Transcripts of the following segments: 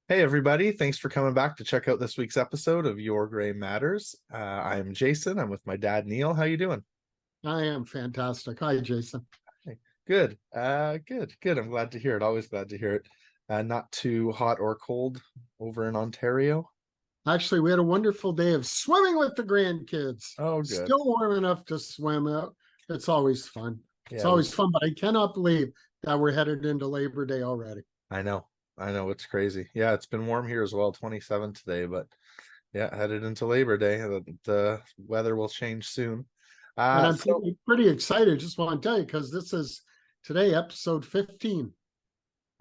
Hey everybody, thanks for coming back to check out this week's episode of Your Gray Matters. I'm Jason. I'm with my dad Neil. How you doing? I am fantastic. Hi, Jason. Hey, good. Good. I'm glad to hear it. Always glad to hear it. Not too hot or cold over in Ontario. Actually, we had a wonderful day of swimming with the grandkids. Oh, good. Still warm enough to swim out. It's always fun. It's Yeah, always fun, but I cannot believe that we're headed into Labor Day already. I know. I know it's crazy. Yeah, it's been warm here as well, 27 today, but yeah, headed into Labor Day. The weather will change soon. And I'm So pretty excited. Just want to tell you because this is today episode 15.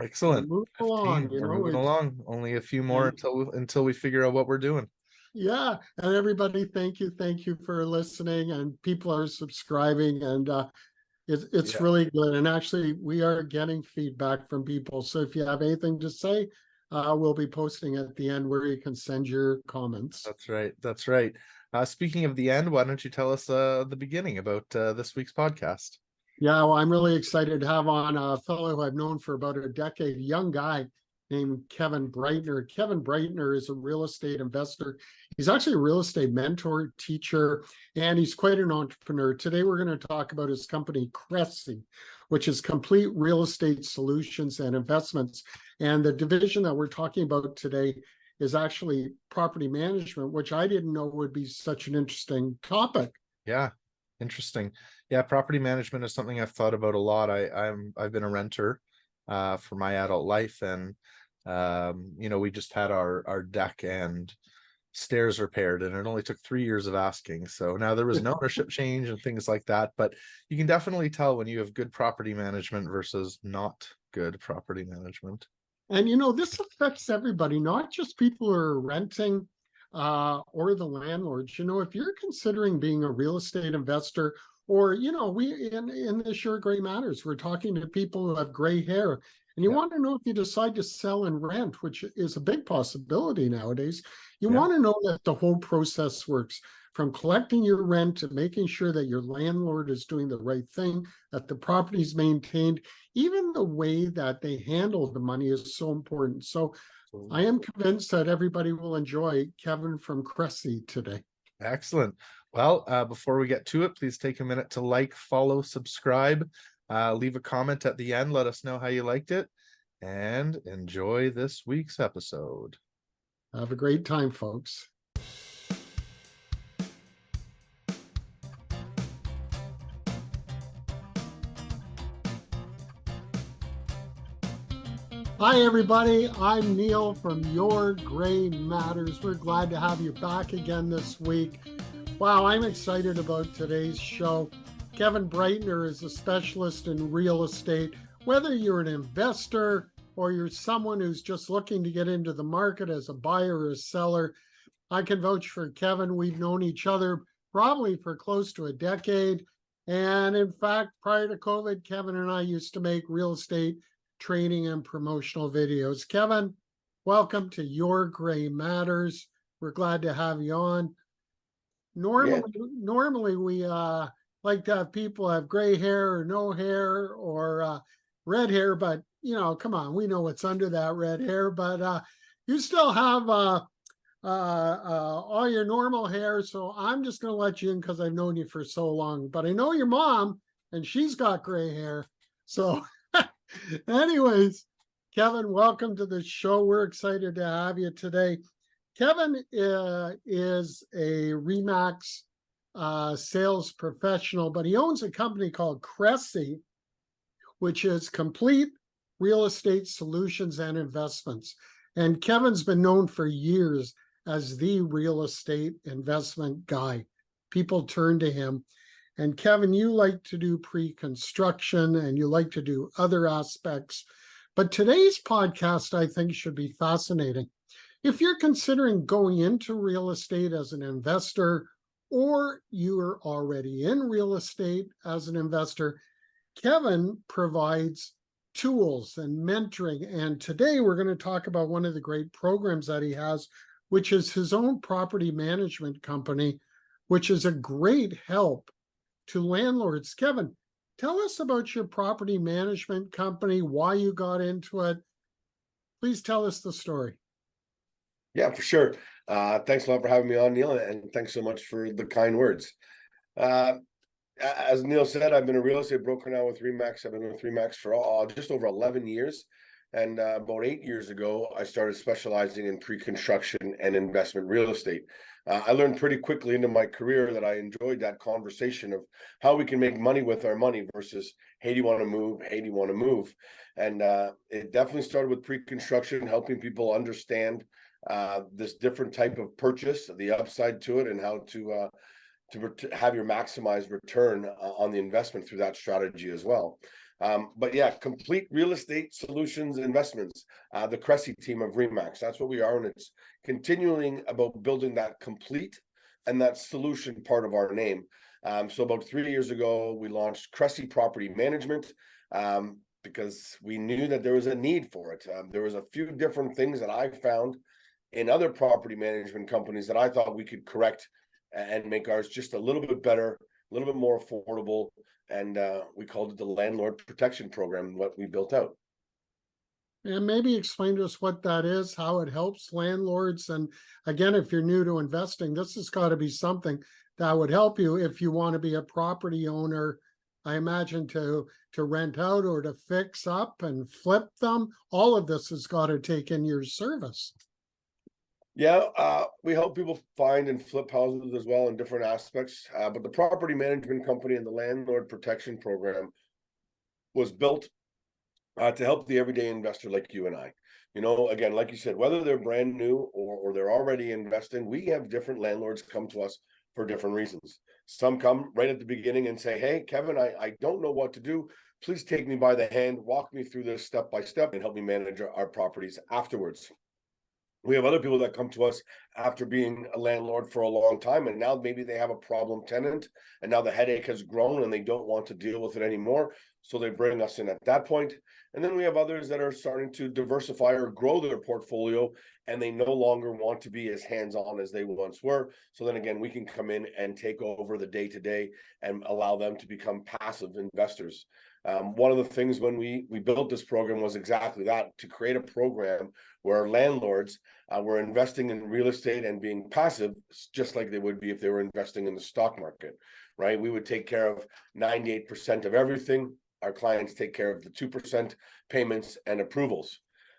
We're excellent. moving 15. along, We're moving it's along. Only a few more and until we figure out what we're doing. yeah. And everybody, thank you for listening. And people are subscribing, and it's Yeah. really good. And actually, we are getting feedback from people. So if you have anything to say, we'll be posting at the end where you can send your comments. That's right. That's right. Speaking of the end, why don't you tell us the beginning about this week's podcast? Yeah, well, I'm really excited to have on a fellow who I've known for about a decade, a young guy named Kevin Breitner. Kevin Breitner is a real estate investor. He's actually a real estate mentor, teacher, and he's quite an entrepreneur. Today, we're going to talk about his company, CRESI, which is Complete Real Estate Solutions and Investments. And the division that we're talking about today is actually property management, which I didn't know would be such an interesting topic. Yeah, interesting. Yeah, property management is something I've thought about a lot. I've been a renter for my adult life, and we just had our deck and stairs repaired, and it only took 3 years of asking. So now there was an ownership change and things like that, but you can definitely tell when you have good property management versus not good property management. And this affects everybody, not just people who are renting or the landlords. If you're considering being a real estate investor, or we in this Sure Gray Matters, we're talking to people who have gray hair, and you Yeah, want to know if you decide to sell and rent, which is a big possibility nowadays. You yeah. want to know that the whole process works, from collecting your rent to making sure that your landlord is doing the right thing, that the property is maintained. Even the way that they handle the money is so important. So I Absolutely. am convinced that everybody will enjoy Kevin from CRESI today. Excellent. Well, before we get to it, please take a minute to like, follow, subscribe, leave a comment at the end. Let us know how you liked it, and enjoy this week's episode. Have a great time, folks. Hi, everybody. I'm Neil from Your Gray Matters. We're glad to have you back again this week. Wow, I'm excited about today's show. Kevin Breitner is a specialist in real estate. Whether you're an investor or you're someone who's just looking to get into the market as a buyer or a seller, I can vouch for Kevin. We've known each other probably for close to a decade. And in fact, prior to COVID, Kevin and I used to make real estate training and promotional videos. Kevin, welcome to Your Gray Matters. We're glad to have you on. Yeah. Normally we like to have people have gray hair or no hair or red hair, but come on, we know what's under that red hair. But you still have all your normal hair, so I'm just going to let you in because I've known you for so long. But I know your mom, and she's got gray hair. So, anyways, Kevin, welcome to the show. We're excited to have you today. Kevin is a Remax sales professional, but he owns a company called CRESI, which is Complete Real Estate Solutions and Investments. And Kevin's been known for years as the real estate investment guy. People turn to him. And Kevin, you like to do pre-construction and you like to do other aspects. But today's podcast, I think, should be fascinating. If you're considering going into real estate as an investor, or you're already in real estate as an investor, Kevin provides tools and mentoring. And today we're going to talk about one of the great programs that he has, which is his own property management company, which is a great help to landlords. Kevin, tell us about your property management company, why you got into it. Please tell us the story. Yeah, for sure. Thanks a lot for having me on, Neil, and thanks so much for the kind words. Uh, as Neil said, I've been a real estate broker now with Remax. I've been with Remax for just over 11 years. And about 8 years ago, I started specializing in pre-construction and investment real estate. I learned pretty quickly into my career that I enjoyed that conversation of how we can make money with our money versus, hey, do you want to move? Hey, do you want to move? And it definitely started with pre-construction, helping people understand this different type of purchase, the upside to it, and how to have your maximized return on the investment through that strategy as well. But yeah, complete real estate solutions investments, the CRESI team of Remax. That's what we are, and it's continuing about building that complete and that solution part of our name. So about 3 years ago, we launched CRESI Property Management because we knew that there was a need for it. There was a few different things that I found in other property management companies that I thought we could correct and make ours just a little bit better, a little bit more affordable. And we called it the Landlord Protection Program, what we built out. And maybe explain to us what that is, how it helps landlords. And again, if you're new to investing, this has got to be something that would help you if you want to be a property owner. I imagine to rent out or to fix up and flip them. All of this has got to take in your service. Yeah, we help people find and flip houses as well in different aspects. But the property management company and the landlord protection program was built to help the everyday investor like you and I. You know, again, like you said, whether they're brand new or they're already investing, we have different landlords come to us for different reasons. Some come right at the beginning and say, hey, Kevin, I don't know what to do. Please take me by the hand, walk me through this step by step, and help me manage our properties afterwards. We have other people that come to us after being a landlord for a long time, and now maybe they have a problem tenant, and now the headache has grown and they don't want to deal with it anymore. So they bring us in at that point. And then we have others that are starting to diversify or grow their portfolio, and they no longer want to be as hands-on as they once were. So then again, we can come in and take over the day-to-day and allow them to become passive investors. One of the things when we built this program was exactly that, to create a program where landlords were investing in real estate and being passive, just like they would be if they were investing in the stock market, right? We would take care of 98% of everything. Our clients take care of the 2% payments and approvals.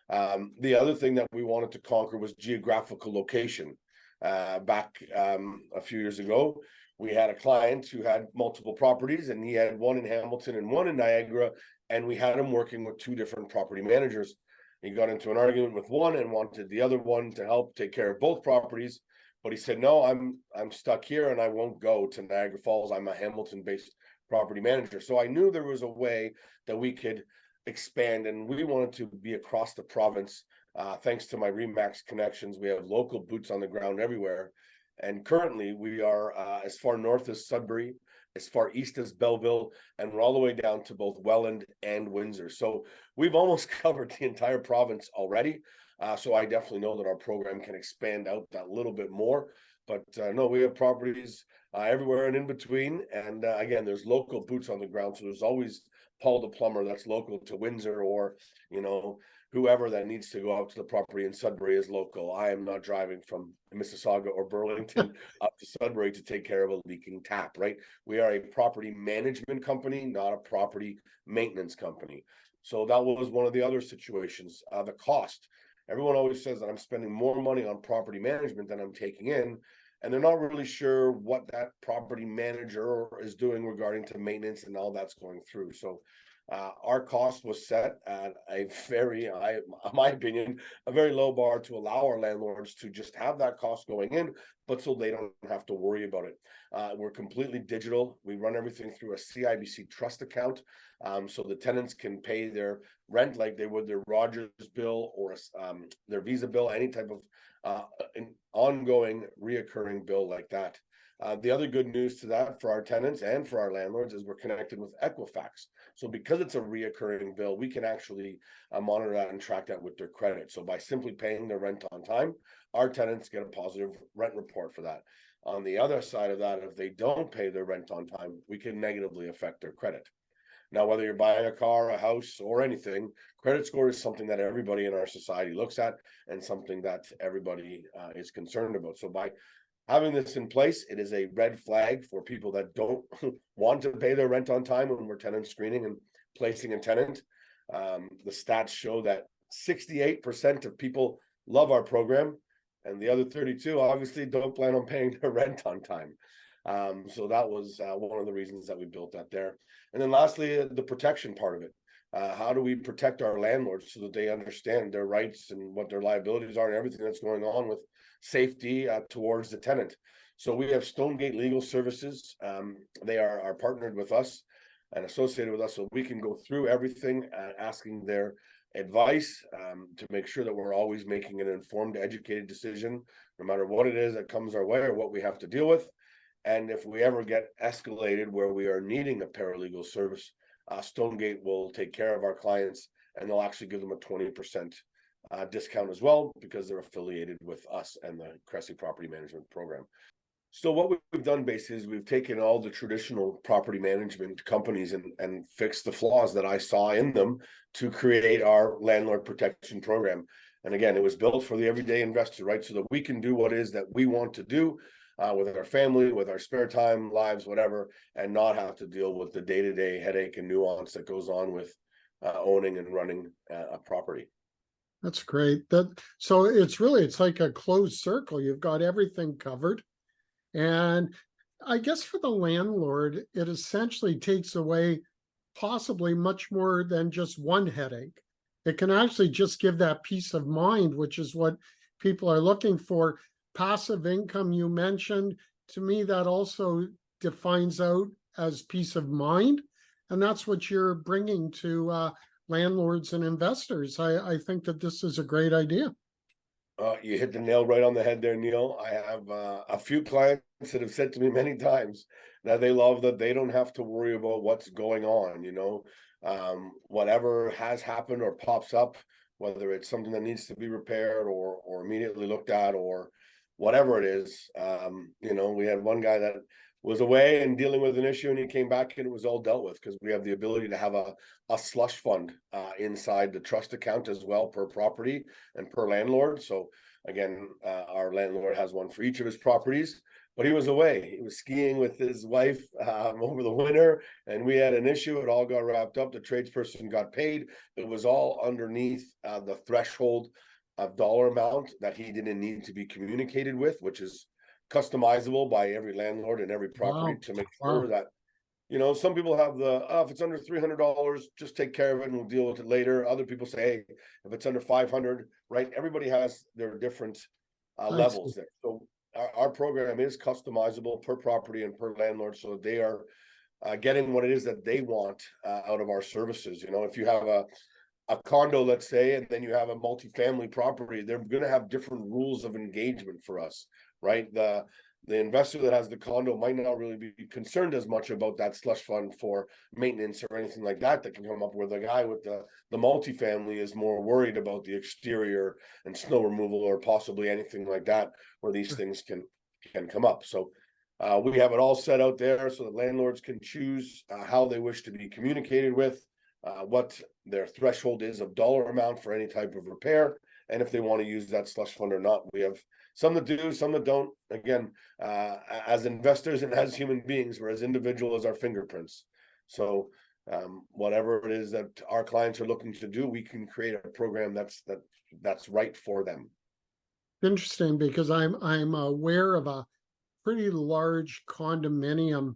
The other thing that we wanted to conquer was geographical location. Back a few years ago, we had a client who had multiple properties, and he had one in Hamilton and one in Niagara, and we had him working with two different property managers. He got into an argument with one and wanted the other one to help take care of both properties, but he said, no, I'm stuck here and I won't go to Niagara Falls. I'm a Hamilton-based property manager. So I knew there was a way that we could expand, and we wanted to be across the province. Thanks to my Remax connections, we have local boots on the ground everywhere. And currently we are as far north as Sudbury, as far east as Belleville, and we're all the way down to both Welland and Windsor. So we've almost covered the entire province already. So I definitely know that our program can expand out that little bit more. But no, we have properties everywhere and in between. And again, there's local boots on the ground. So there's always Paul the plumber that's local to Windsor, or, you know, whoever that needs to go out to the property in Sudbury is local. I am not driving from Mississauga or Burlington up to Sudbury to take care of a leaking tap, right? We are a property management company, not a property maintenance company. So that was one of the other situations. The cost. Everyone always says that I'm spending more money on property management than I'm taking in, and they're not really sure what that property manager is doing regarding to maintenance and all that's going through. So our cost was set at a very, in my opinion, a very low bar to allow our landlords to just have that cost going in, but so they don't have to worry about it. We're completely digital. We run everything through a CIBC trust account, so the tenants can pay their rent like they would their Rogers bill or their Visa bill, any type of an ongoing reoccurring bill like that. The other good news to that for our tenants and for our landlords is we're connected with Equifax. So because it's a reoccurring bill, we can actually monitor that and track that with their credit. So by simply paying their rent on time, our tenants get a positive rent report for that. On the other side of that, if they don't pay their rent on time, we can negatively affect their credit. Now, whether you're buying a car, a house, or anything, credit score is something that everybody in our society looks at and something that everybody is concerned about. So by having this in place, it is a red flag for people that don't want to pay their rent on time when we're tenant screening and placing a tenant. The stats show that 68% of people love our program, and the other 32 obviously don't plan on paying their rent on time. So that was one of the reasons that we built that there. And then lastly, the protection part of it. How do we protect our landlords so that they understand their rights and what their liabilities are and everything that's going on with safety towards the tenant? So we have Stonegate Legal Services. They are partnered with us and associated with us, so we can go through everything, asking their advice to make sure that we're always making an informed, educated decision, no matter what it is that comes our way or what we have to deal with. And if we ever get escalated where we are needing a paralegal service, Stonegate will take care of our clients, and they'll actually give them a 20% discount as well, because they're affiliated with us and the CRESI property management program. So what we've done basically is we've taken all the traditional property management companies and fixed the flaws that I saw in them to create our landlord protection program. And again, it was built for the everyday investor, right? So that we can do what it is that we want to do with our family, with our spare time, lives, whatever, and not have to deal with the day-to-day headache and nuance that goes on with owning and running a property. That's great. So it's like a closed circle. You've got everything covered. And I guess for the landlord, it essentially takes away possibly much more than just one headache. It can actually just give that peace of mind, which is what people are looking for. Passive income, you mentioned, to me, that also defines out as peace of mind. And that's what you're bringing to landlords and investors. I think that this is a great idea. You hit the nail right on the head there, Neil. I have a few clients that have said to me many times that they love that they don't have to worry about what's going on, whatever has happened or pops up, whether it's something that needs to be repaired or immediately looked at or whatever it is. We had one guy that was away and dealing with an issue, and he came back and it was all dealt with, because we have the ability to have a slush fund inside the trust account as well, per property and per landlord. So again, our landlord has one for each of his properties, but he was away. He was skiing with his wife over the winter, and we had an issue. It all got wrapped up. The tradesperson got paid. It was all underneath the threshold of dollar amount that he didn't need to be communicated with, which is customizable by every landlord and every property, Wow. to make Wow. sure that, some people have if it's under $300, just take care of it and we'll deal with it later. Other people say, hey, if it's under 500, right? Everybody has their different I see. levels there. So our program is customizable per property and per landlord, so that they are getting what it is that they want out of our services. If you have a condo, let's say, and then you have a multifamily property, they're going to have different rules of engagement for us, right? The investor that has the condo might not really be concerned as much about that slush fund for maintenance or anything like that can come up, where the guy with the multifamily is more worried about the exterior and snow removal or possibly anything like that, where these things can come up. So we have it all set out there so that landlords can choose how they wish to be communicated with, what their threshold is of dollar amount for any type of repair, and if they want to use that slush fund or not. We have some that do, some that don't. Again, as investors and as human beings, we're as individual as our fingerprints. So whatever it is that our clients are looking to do, we can create a program that's right for them. Interesting, because I'm aware of a pretty large condominium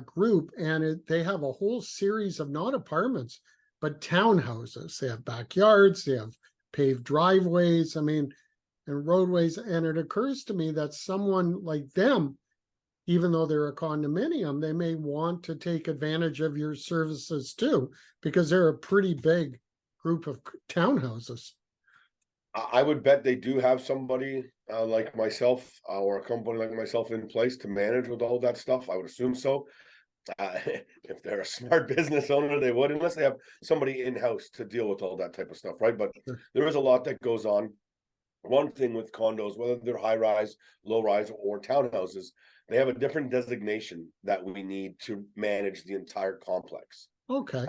group, and they have a whole series of not apartments, but townhouses. They have backyards, they have paved driveways, and roadways. And it occurs to me that someone like them, even though they're a condominium, they may want to take advantage of your services too, because they're a pretty big group of townhouses. I would bet they do have somebody like myself or a company like myself in place to manage with all that stuff. I would assume so. If they're a smart business owner, they would, unless they have somebody in-house to deal with all that type of stuff, right? But Sure. there is a lot that goes on. One thing with condos, whether they're high-rise, low-rise, or townhouses, they have a different designation that we need to manage the entire complex. Okay.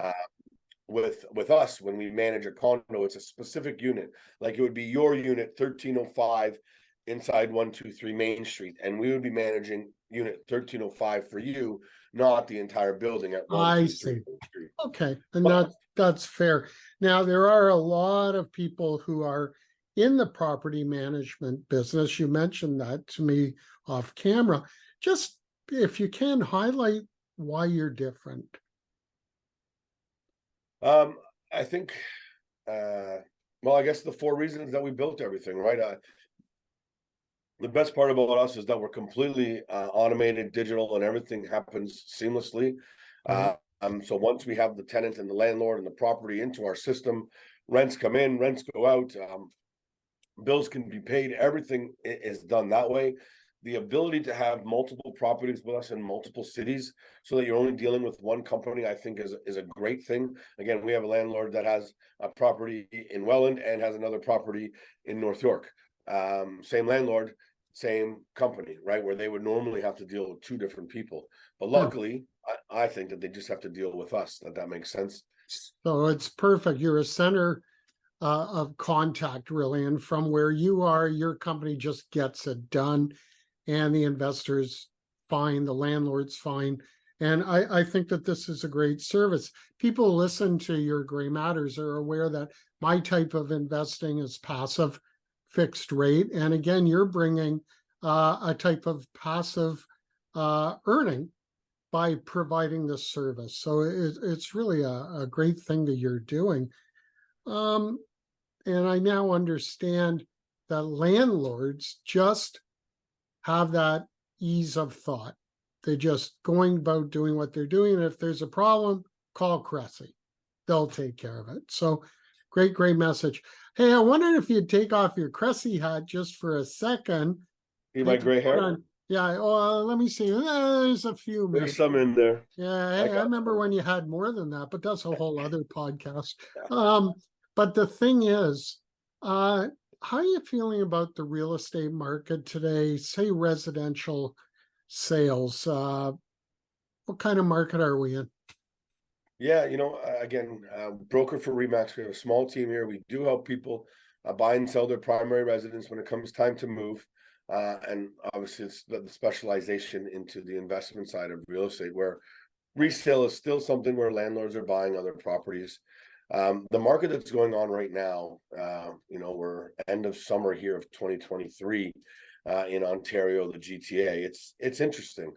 With us, when we manage a condo, it's a specific unit. Like it would be your unit 1305 inside 123 Main Street, and we would be managing unit 1305 for you, not the entire building at I 123 see. Main Street. Okay. And But that's fair. Now, there are a lot of people who are in the property management business. You mentioned that to me off camera. Just if you can highlight why you're different. I think, well, I guess the four reasons that we built everything, right? The best part about us is that we're completely automated, digital, and everything happens seamlessly. Right. So once we have the tenant and the landlord and the property into our system, rents come in, rents go out, bills can be paid, everything is done that way. The ability to have multiple properties with us in multiple cities so that you're only dealing with one company, I think is a great thing. Again, we have a landlord that has a property in Welland and has another property in North York. Same landlord, same company, right? Where they would normally have to deal with two different people. But Yeah. luckily, I think that they just have to deal with us, that makes sense. So it's perfect. You're a center of contact, really. And from where you are, your company just gets it done, and the investors fine, the landlord's fine. And I think that this is a great service. People listen to your Gray Matters are aware that my type of investing is passive fixed rate. And again, you're bringing a type of passive earning by providing this service. So it's really a great thing that you're doing. Um, and I now understand that landlords just have that ease of thought. They're just going about doing what they're doing. And if there's a problem, call CRESI. They'll take care of it. So great message. Hey, I wondered if you'd take off your CRESI hat just for a second. See my Maybe gray put hair? on, yeah, oh, let me see. There's a few, maybe. There's some in there. Yeah, I hey, I got remember some. when you had more than that, but that's a whole other podcast. Yeah. But the thing is, how are you feeling about the real estate market today? Say residential sales. What kind of market are we in? Yeah, again, broker for Remax. We have a small team here. We do help people buy and sell their primary residence when it comes time to move. And obviously, it's the specialization into the investment side of real estate, where resale is still something where landlords are buying other properties. The market that's going on right now, we're end of summer here of 2023 in Ontario, the GTA. It's interesting.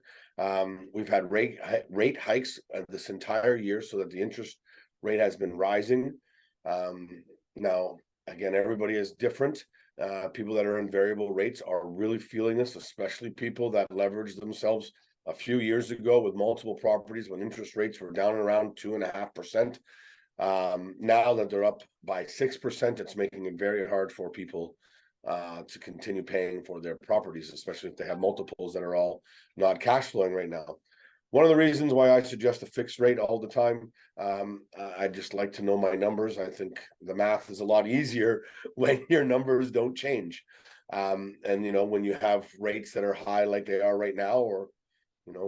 We've had rate hikes this entire year, so that the interest rate has been rising. Now, again, everybody is different. People that are in variable rates are really feeling this, especially people that leveraged themselves a few years ago with multiple properties when interest rates were down around 2.5%. Now that they're up by 6%, it's making it very hard for people to continue paying for their properties, especially if they have multiples that are all not cash flowing right now. One of the reasons why I suggest a fixed rate all the time, I just like to know my numbers. I think the math is a lot easier when your numbers don't change. And when you have rates that are high like they are right now, or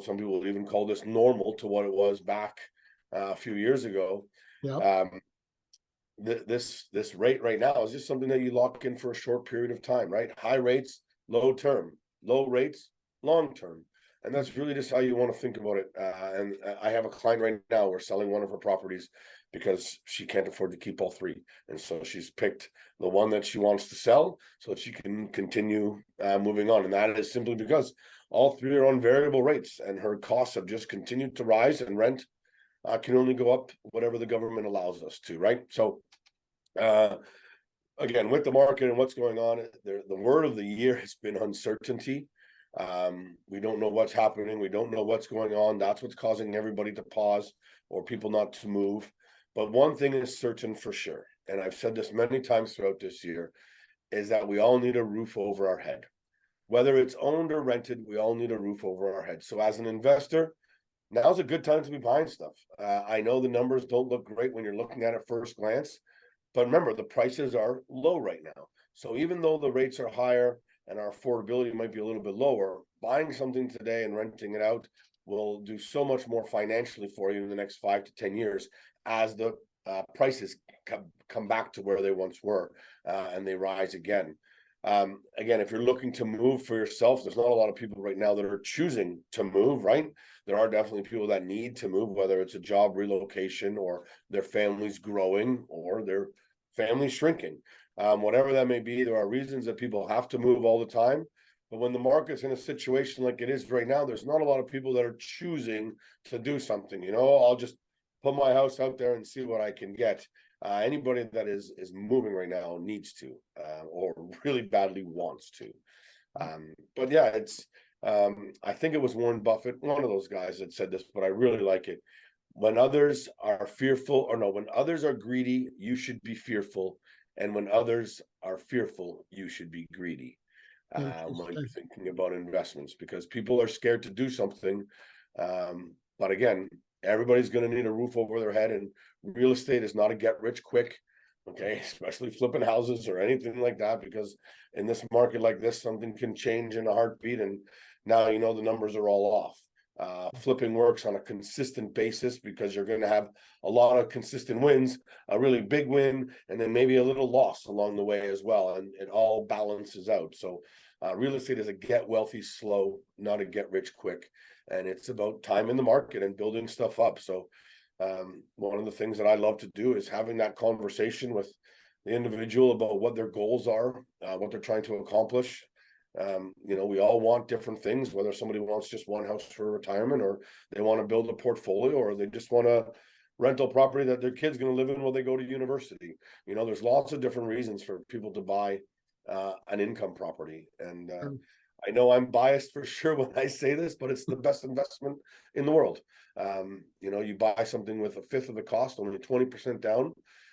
some people would even call this normal to what it was back a few years ago. Yep. This rate right now is just something that you lock in for a short period of time, right? High rates, low term, low rates, long term. And that's really just how you want to think about it. And I have a client right now, we're selling one of her properties because she can't afford to keep all three. And so she's picked the one that she wants to sell so that she can continue moving on. And that is simply because all three are on variable rates and her costs have just continued to rise, and rent can only go up whatever the government allows us to, right? So again, with the market and what's going on, the word of the year has been uncertainty. We don't know what's happening. We don't know what's going on. That's what's causing everybody to pause or people not to move. But one thing is certain for sure, and I've said this many times throughout this year, is that we all need a roof over our head. Whether it's owned or rented, we all need a roof over our head. So as an investor, now's a good time to be buying stuff. I know the numbers don't look great when you're looking at it first glance, but remember, the prices are low right now. So even though the rates are higher and our affordability might be a little bit lower, buying something today and renting it out will do so much more financially for you in the next 5 to 10 years as the prices come back to where they once were, and they rise again. Again, if you're looking to move for yourself, there's not a lot of people right now that are choosing to move, right? There are definitely people that need to move, whether it's a job relocation or their family's growing or their family shrinking. Whatever that may be, there are reasons that people have to move all the time. But when the market's in a situation like it is right now, there's not a lot of people that are choosing to do something. I'll just put my house out there and see what I can get. Anybody that is moving right now needs to, or really badly wants to. But yeah, it's I think it was Warren Buffett, one of those guys that said this, but I really like it. When others are fearful, or no, when others are greedy, you should be fearful. And when others are fearful, you should be greedy. When you're thinking about investments, because people are scared to do something. But again, everybody's going to need a roof over their head, and real estate is not a get rich quick. Okay, especially flipping houses or anything like that, because in this market like this, something can change in a heartbeat, and now the numbers are all off. Flipping works on a consistent basis because you're going to have a lot of consistent wins, a really big win, and then maybe a little loss along the way as well, and it all balances out. So real estate is a get wealthy slow, not a get rich quick, and it's about time in the market and building stuff up. So one of the things that I love to do is having that conversation with the individual about what their goals are, what they're trying to accomplish. We all want different things, whether somebody wants just one house for retirement, or they want to build a portfolio, or they just want a rental property that their kid's going to live in while they go to university. There's lots of different reasons for people to buy an income property. And I know I'm biased for sure when I say this, but it's the best investment in the world. You buy something with a fifth of the cost, only 20% down,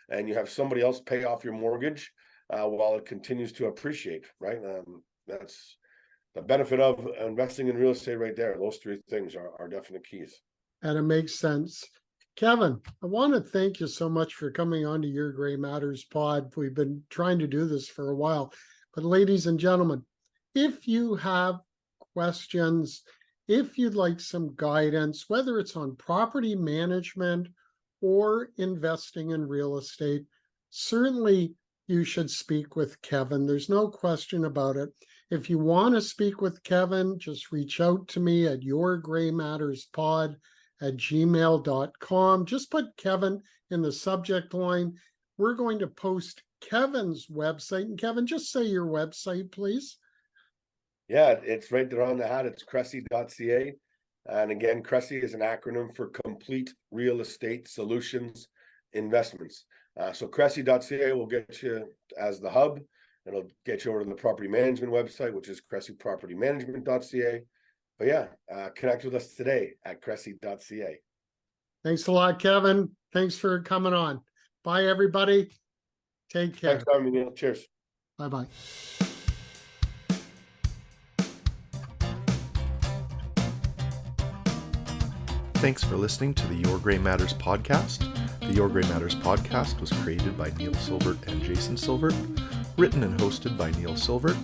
and you have somebody else pay off your mortgage while it continues to appreciate, right? That's the benefit of investing in real estate right there. Those three things are definite keys. And it makes sense. Kevin, I want to thank you so much for coming on to Your Gray Matters pod. We've been trying to do this for a while. But ladies and gentlemen, if you have questions, if you'd like some guidance, whether it's on property management or investing in real estate, certainly you should speak with Kevin. There's no question about it. If you want to speak with Kevin, just reach out to me at yourgraymatterspod@gmail.com. Just put Kevin in the subject line. We're going to post Kevin's website. And Kevin, just say your website, please. Yeah, it's right there on the hat. It's CRESI.ca. And again, CRESI is an acronym for Complete Real Estate Solutions Investments. So CRESI.ca will get you as the hub. It'll get you over to the property management website, which is CRESIpropertymanagement.ca. But yeah, connect with us today at CRESI.ca. Thanks a lot, Kevin. Thanks for coming on. Bye, everybody. Take care. Thanks for having me, Neil. Cheers. Bye-bye. Thanks for listening to the Your Gray Matters podcast. The Your Gray Matters podcast was created by Neil Silvert and Jason Silvert, written and hosted by Neil Silvert,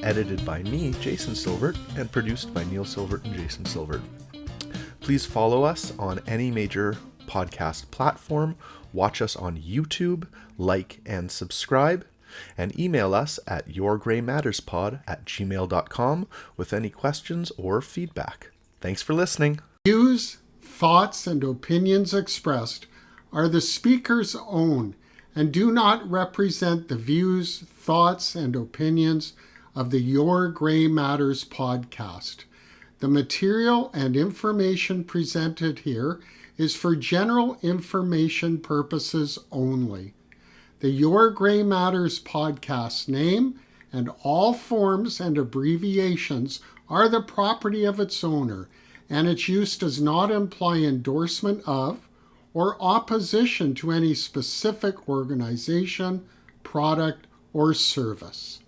edited by me, Jason Silvert, and produced by Neil Silvert and Jason Silvert. Please follow us on any major podcast platform, watch us on YouTube, like and subscribe, and email us at yourgraymatterspod@gmail.com with any questions or feedback. Thanks for listening. Views, thoughts, and opinions expressed are the speaker's own and do not represent the views, thoughts, and opinions of the Your Gray Matters podcast. The material and information presented here is for general information purposes only. The Your Gray Matters podcast name and all forms and abbreviations are the property of its owner, and its use does not imply endorsement of or opposition to any specific organization, product, or service.